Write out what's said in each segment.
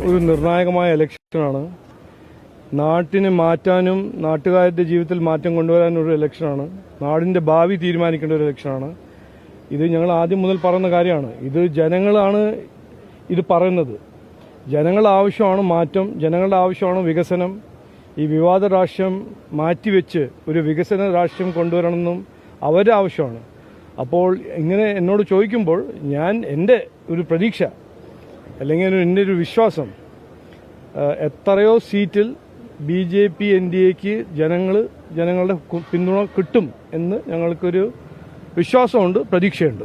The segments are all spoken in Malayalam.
ഒരു നിർണായകമായ ഇലക്ഷനാണ്. നാട്ടിനെ മാറ്റാനും നാട്ടുകാരുടെ ജീവിതത്തിൽ മാറ്റം കൊണ്ടുവരാനൊരു ഇലക്ഷനാണ്. നാടിന്റെ ഭാവി തീരുമാനിക്കേണ്ട ഒരു ഇലക്ഷനാണ്. ഇത് ഞങ്ങൾ ആദ്യം മുതൽ പറയുന്ന കാര്യമാണ്. ഇത് ജനങ്ങളാണ് ഇത് പറയുന്നത്. ജനങ്ങളുടെ ആവശ്യമാണ് മാറ്റം, ജനങ്ങളുടെ ആവശ്യമാണ് വികസനം. ഈ വിവാദ രാഷ്ട്രീയം മാറ്റിവെച്ച് ഒരു വികസന രാഷ്ട്രീയം കൊണ്ടുവരണമെന്നും അവരുടെ ആവശ്യമാണ്. അപ്പോൾ ഇങ്ങനെ എന്നോട് ചോദിക്കുമ്പോൾ ഞാൻ എൻ്റെ ഒരു പ്രതീക്ഷ അല്ലെങ്കിൽ എൻ്റെ ഒരു വിശ്വാസം, എത്രയോ സീറ്റിൽ BJP NDAക്ക് ജനങ്ങളുടെ പിന്തുണ കിട്ടും എന്ന് ഞങ്ങൾക്കൊരു വിശ്വാസമുണ്ട്, പ്രതീക്ഷയുണ്ട്.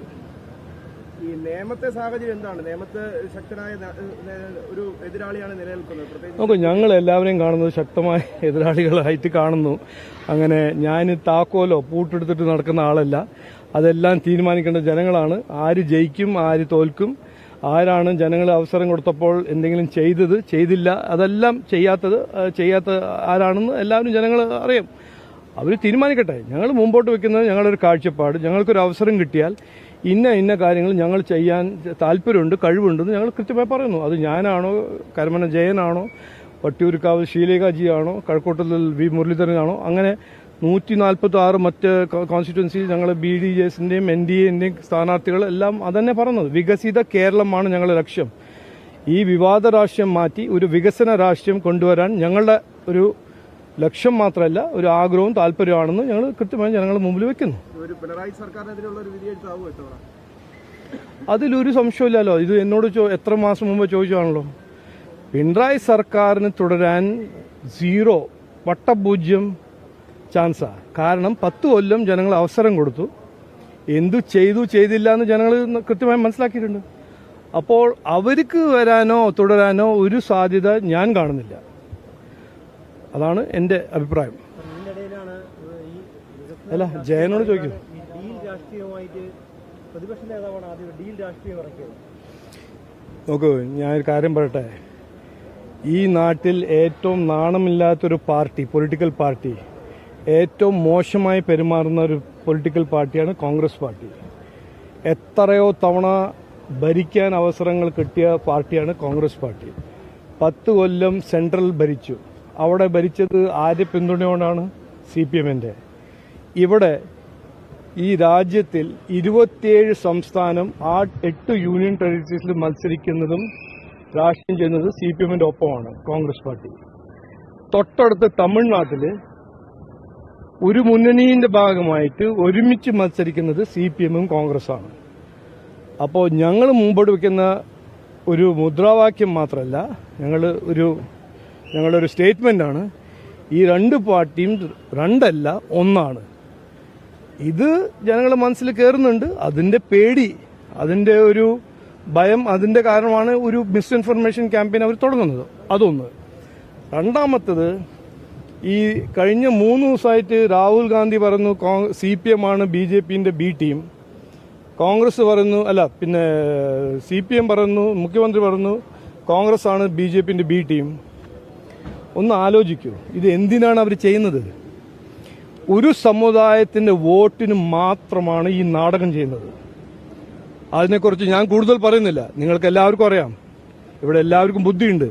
ഈ നിയമത്തെ സാഹചര്യം എന്താണ്? നിയമത്തെ ശക്തനായ ഒരു എതിരാളിയാണ് നിലനിൽക്കുന്നത്. നോക്കൂ, ഞങ്ങൾ എല്ലാവരെയും കാണുന്നത് ശക്തമായ എതിരാളികളായിട്ട് കാണുന്നു. അങ്ങനെ ഞാൻ താക്കോലോ പൂട്ടെടുത്തിട്ട് നടക്കുന്ന ആളല്ല. അതെല്ലാം തീരുമാനിക്കേണ്ട ജനങ്ങളാണ്. ആര് ജയിക്കും, ആര് തോൽക്കും, ആരാണ് ജനങ്ങൾ അവസരം കൊടുത്തപ്പോൾ എന്തെങ്കിലും ചെയ്തില്ല, അതെല്ലാം ചെയ്യാത്ത ആരാണെന്ന് എല്ലാവരും ജനങ്ങൾ അറിയാം. അവർ തീരുമാനിക്കട്ടെ. ഞങ്ങൾ മുമ്പോട്ട് വെക്കുന്നത് ഞങ്ങളൊരു കാഴ്ചപ്പാട്. ഞങ്ങൾക്കൊരു അവസരം കിട്ടിയാൽ ഇന്ന കാര്യങ്ങൾ ഞങ്ങൾ ചെയ്യാൻ താല്പര്യമുണ്ട്, കഴിവുണ്ടെന്ന് ഞങ്ങൾ കൃത്യമായി പറയുന്നു. അത് ഞാനാണോ, കരമന ജയനാണോ, വട്ടിയൂർക്കാവ് ശീലേഖാജിയാണോ, കഴക്കൂട്ടത്തിൽ V മുരളീധരനാണോ, അങ്ങനെ 146 മറ്റ് കോൺസ്റ്റിറ്റ്യുവൻസിയിൽ ഞങ്ങൾ BDJസിന്റെയും NDAന്റെയും സ്ഥാനാർത്ഥികൾ എല്ലാം അതന്നെ പറഞ്ഞത്. വികസിത കേരളമാണ് ഞങ്ങളുടെ ലക്ഷ്യം. ഈ വിവാദ രാഷ്ട്രീയം മാറ്റി ഒരു വികസന രാഷ്ട്രീയം കൊണ്ടുവരാൻ ഞങ്ങളുടെ ഒരു ലക്ഷ്യം മാത്രമല്ല, ഒരു ആഗ്രഹവും താല്പര്യമാണെന്ന് ഞങ്ങൾ കൃത്യമായി ജനങ്ങളുടെ മുമ്പിൽ വെക്കുന്നു. അതിലൊരു സംശയമില്ലല്ലോ. ഇത് എന്നോട് എത്ര മാസം മുമ്പ് ചോദിച്ചാണല്ലോ. പിണറായി സർക്കാരിന് തുടരാൻ 0 വട്ടപൂജ്യം ചാൻസാ. കാരണം 10 കൊല്ലം ജനങ്ങൾ അവസരം കൊടുത്തു. എന്തു ചെയ്തില്ല എന്ന് ജനങ്ങൾ കൃത്യമായി മനസ്സിലാക്കിയിട്ടുണ്ട്. അപ്പോൾ അവർക്ക് വരാനോ തുടരാനോ ഒരു സാധ്യത ഞാൻ കാണുന്നില്ല. അതാണ് എൻ്റെ അഭിപ്രായം. അല്ല, ജയനോട് ചോദിക്കും. നോക്കൂ, ഞാനൊരു കാര്യം പറയട്ടെ. ഈ നാട്ടിൽ ഏറ്റവും നാണമില്ലാത്തൊരു പാർട്ടി, പൊളിറ്റിക്കൽ പാർട്ടി, ഏറ്റവും മോശമായി പെരുമാറുന്ന ഒരു പൊളിറ്റിക്കൽ പാർട്ടിയാണ് കോൺഗ്രസ് പാർട്ടി. എത്രയോ തവണ ഭരിക്കാൻ അവസരങ്ങൾ കിട്ടിയ പാർട്ടിയാണ് കോൺഗ്രസ് പാർട്ടി. 10 കൊല്ലം സെൻട്രൽ ഭരിച്ചു. അവിടെ ഭരിച്ചത് ആരുടെ പിന്തുണയോടാണ്? CPMന്റെ. ഇവിടെ ഈ രാജ്യത്തിൽ 27 സംസ്ഥാനം 8 യൂണിയൻ ടെറിട്ടറീസിൽ മത്സരിക്കുന്നതും രാഷ്ട്രീയം ചെയ്യുന്നത് CPMന്റെ ഒപ്പമാണ് കോൺഗ്രസ് പാർട്ടി. തൊട്ടടുത്ത് തമിഴ്നാട്ടിൽ ഒരു മുന്നണിയുടെ ഭാഗമായിട്ട് ഒരുമിച്ച് മത്സരിക്കുന്നത് CPMും കോൺഗ്രസ്സാണ്. അപ്പോൾ ഞങ്ങൾ മുമ്പോട്ട് വയ്ക്കുന്ന ഒരു മുദ്രാവാക്യം മാത്രമല്ല, ഞങ്ങളുടെ ഒരു സ്റ്റേറ്റ്മെന്റാണ്. ഈ 2 പാർട്ടിയും 2 അല്ല 1 ആണ്. ഇത് ജനങ്ങളുടെ മനസ്സിൽ കയറുന്നുണ്ട്. അതിന്റെ പേടി, അതിന്റെ ഒരു ഭയം, അതിന്റെ കാരണമാണ് ഒരു മിസ്ഇൻഫർമേഷൻ ക്യാമ്പയിൻ അവർ തുടങ്ങുന്നത്. അതൊന്ന്. രണ്ടാമത്തത്, ഈ കഴിഞ്ഞ 3 ദിവസമായിട്ട് രാഹുൽ ഗാന്ധി പറഞ്ഞു CPM ആണ് BJPന്റെ B ടീം. കോൺഗ്രസ് പറയുന്നു, അല്ല പിന്നെ CPM പറയുന്നു, മുഖ്യമന്ത്രി പറഞ്ഞു കോൺഗ്രസ് ആണ് BJPന്റെ B ടീം. ഒന്ന് ആലോചിക്കൂ, ഇത് എന്തിനാണ് അവർ ചെയ്യുന്നത്? ഒരു സമുദായത്തിന്റെ വോട്ടിന് മാത്രമാണ് ഈ നാടകം ചെയ്യുന്നത്. അതിനെക്കുറിച്ച് ഞാൻ കൂടുതൽ പറയുന്നില്ല, നിങ്ങൾക്ക് എല്ലാവർക്കും അറിയാം. ഇവിടെ എല്ലാവർക്കും ബുദ്ധിയുണ്ട്.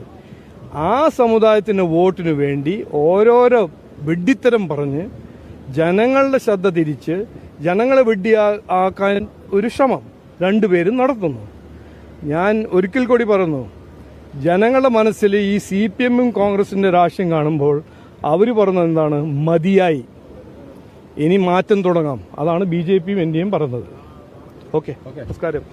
ആ സമുദായത്തിന്റെ വോട്ടിനു വേണ്ടി ഓരോരോ വിഡ്ഢിത്തരം പറഞ്ഞ് ജനങ്ങളുടെ ശ്രദ്ധ തിരിച്ച് ജനങ്ങളെ വിഡ്ഢിയാക്കാൻ ഒരു ശ്രമം 2 പേരും നടത്തുന്നു. ഞാൻ ഒരിക്കൽ കൂടി പറയുന്നു, ജനങ്ങളുടെ മനസ്സിൽ ഈ CPMും കോൺഗ്രസിന്റെ രാഷ്ട്രീയം കാണുമ്പോൾ അവർ പറഞ്ഞത് എന്താണ്? മതിയായി, ഇനി മാറ്റം തുടങ്ങാം. അതാണ് BJPയും NDAയും പറഞ്ഞത്. ഓക്കെ, നമസ്കാരം.